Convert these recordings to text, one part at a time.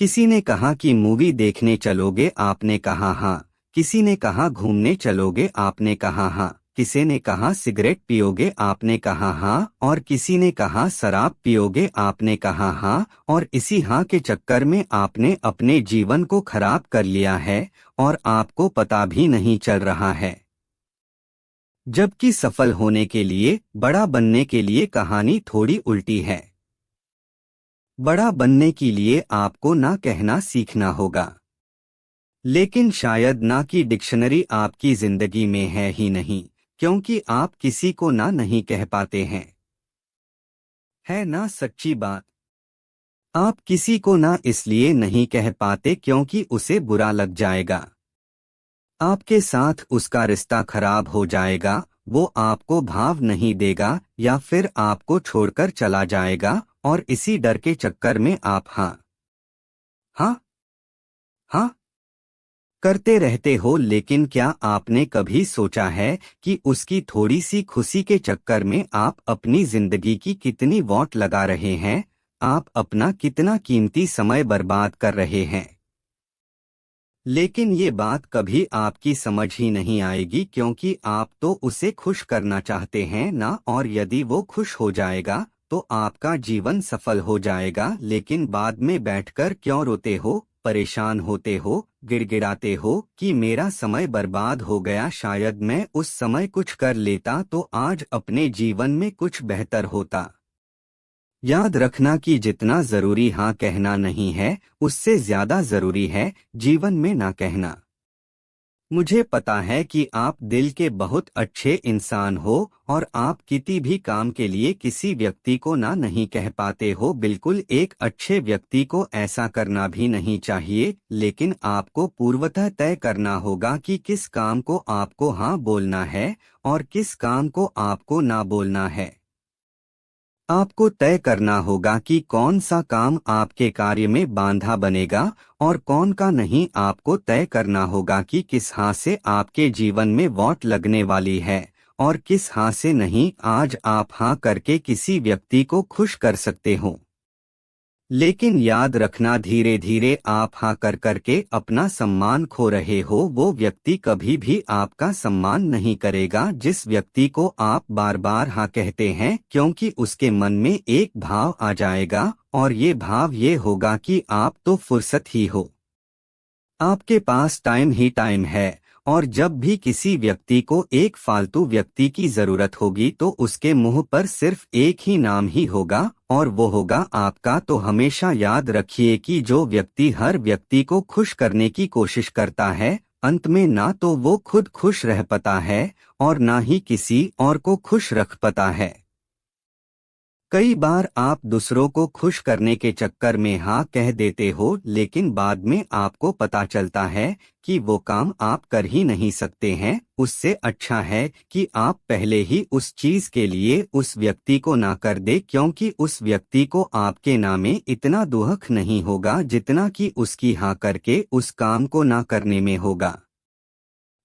किसी ने कहा कि मूवी देखने चलोगे, आपने कहा हाँ। किसी ने कहा घूमने चलोगे, आपने कहा हाँ। किसी ने कहा सिगरेट पियोगे, आपने कहा हाँ। और किसी ने कहा शराब पियोगे, आपने कहा हाँ। और इसी हाँ के चक्कर में आपने अपने जीवन को खराब कर लिया है और आपको पता भी नहीं चल रहा है। जबकि सफल होने के लिए, बड़ा बनने के लिए कहानी थोड़ी उल्टी है। बड़ा बनने के लिए आपको ना कहना सीखना होगा, लेकिन शायद ना की डिक्शनरी आपकी जिंदगी में है ही नहीं, क्योंकि आप किसी को ना नहीं कह पाते हैं। है ना सच्ची बात। आप किसी को ना इसलिए नहीं कह पाते क्योंकि उसे बुरा लग जाएगा, आपके साथ उसका रिश्ता खराब हो जाएगा, वो आपको भाव नहीं देगा या फिर आपको छोड़कर चला जाएगा। और इसी डर के चक्कर में आप हाँ हाँ हाँ करते रहते हो। लेकिन क्या आपने कभी सोचा है कि उसकी थोड़ी सी खुशी के चक्कर में आप अपनी जिंदगी की कितनी वॉट लगा रहे हैं, आप अपना कितना कीमती समय बर्बाद कर रहे हैं। लेकिन ये बात कभी आपकी समझ ही नहीं आएगी, क्योंकि आप तो उसे खुश करना चाहते हैं ना, और यदि वो खुश हो जाएगा तो आपका जीवन सफल हो जाएगा। लेकिन बाद में बैठकर क्यों रोते हो, परेशान होते हो, गिड़गिड़ाते हो कि मेरा समय बर्बाद हो गया, शायद मैं उस समय कुछ कर लेता तो आज अपने जीवन में कुछ बेहतर होता। याद रखना कि जितना जरूरी हाँ कहना नहीं है, उससे ज्यादा जरूरी है जीवन में ना कहना। मुझे पता है कि आप दिल के बहुत अच्छे इंसान हो और आप किसी भी काम के लिए किसी व्यक्ति को ना नहीं कह पाते हो। बिल्कुल एक अच्छे व्यक्ति को ऐसा करना भी नहीं चाहिए, लेकिन आपको पूर्वतः तय करना होगा कि किस काम को आपको हाँ बोलना है और किस काम को आपको ना बोलना है। आपको तय करना होगा कि कौन सा काम आपके कार्य में बांधा बनेगा और कौन का नहीं। आपको तय करना होगा कि किस हाँ से आपके जीवन में वॉट लगने वाली है और किस हाँ से नहीं। आज आप हाँ करके किसी व्यक्ति को खुश कर सकते हो, लेकिन याद रखना धीरे धीरे आप हाँ कर करके अपना सम्मान खो रहे हो। वो व्यक्ति कभी भी आपका सम्मान नहीं करेगा जिस व्यक्ति को आप बार बार हाँ कहते हैं, क्योंकि उसके मन में एक भाव आ जाएगा और ये भाव ये होगा कि आप तो फुर्सत ही हो, आपके पास टाइम ही टाइम है। और जब भी किसी व्यक्ति को एक फालतू व्यक्ति की जरूरत होगी तो उसके मुंह पर सिर्फ एक ही नाम ही होगा और वो होगा आपका। तो हमेशा याद रखिए कि जो व्यक्ति हर व्यक्ति को खुश करने की कोशिश करता है, अंत में ना तो वो खुद खुश रह पाता है और ना ही किसी और को खुश रख पाता है। कई बार आप दूसरों को खुश करने के चक्कर में हाँ कह देते हो, लेकिन बाद में आपको पता चलता है कि वो काम आप कर ही नहीं सकते हैं। उससे अच्छा है कि आप पहले ही उस चीज के लिए उस व्यक्ति को ना कर दे, क्योंकि उस व्यक्ति को आपके नामे इतना दुख नहीं होगा जितना कि उसकी हाँ करके उस काम को ना करने में होगा।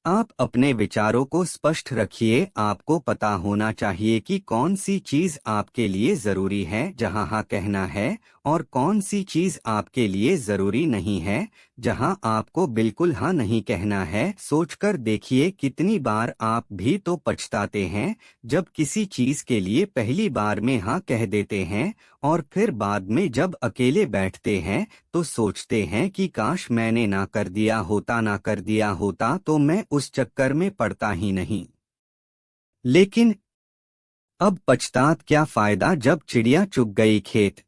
आप अपने विचारों को स्पष्ट रखिए। आपको पता होना चाहिए कि कौन सी चीज आपके लिए जरूरी है जहां हाँ कहना है, और कौन सी चीज आपके लिए जरूरी नहीं है जहां आपको बिल्कुल हाँ नहीं कहना है। सोचकर देखिए कितनी बार आप भी तो पछताते हैं जब किसी चीज के लिए पहली बार में हाँ कह देते हैं और फिर बाद में जब अकेले बैठते हैं तो सोचते हैं कि काश मैंने ना कर दिया होता तो मैं उस चक्कर में पड़ता ही नहीं। लेकिन अब पछतात क्या फायदा जब चिड़िया चुग गई खेत।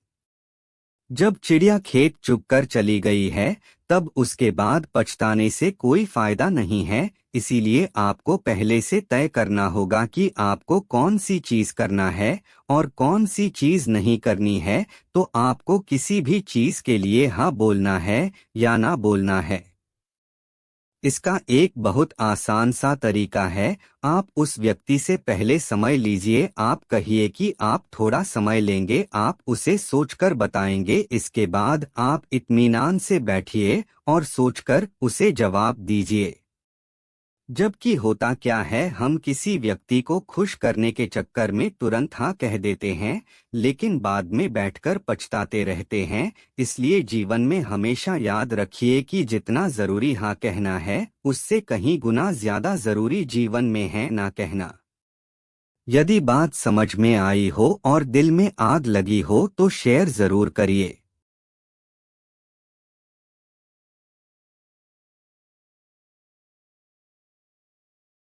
जब चिड़िया खेत चुग कर चली गई है तब उसके बाद पछताने से कोई फायदा नहीं है। इसीलिए आपको पहले से तय करना होगा कि आपको कौन सी चीज करना है और कौन सी चीज नहीं करनी है। तो आपको किसी भी चीज के लिए हाँ बोलना है या ना बोलना है। इसका एक बहुत आसान सा तरीका है। आप उस व्यक्ति से पहले समय लीजिए, आप कहिए कि आप थोड़ा समय लेंगे, आप उसे सोचकर बताएंगे। इसके बाद आप इत्मीनान से बैठिए और सोचकर उसे जवाब दीजिए। जबकि होता क्या है, हम किसी व्यक्ति को खुश करने के चक्कर में तुरंत हाँ कह देते हैं, लेकिन बाद में बैठकर पछताते रहते हैं। इसलिए जीवन में हमेशा याद रखिए कि जितना जरूरी हाँ कहना है, उससे कहीं गुना ज्यादा जरूरी जीवन में है ना कहना। यदि बात समझ में आई हो और दिल में आग लगी हो तो शेयर जरूर करिए।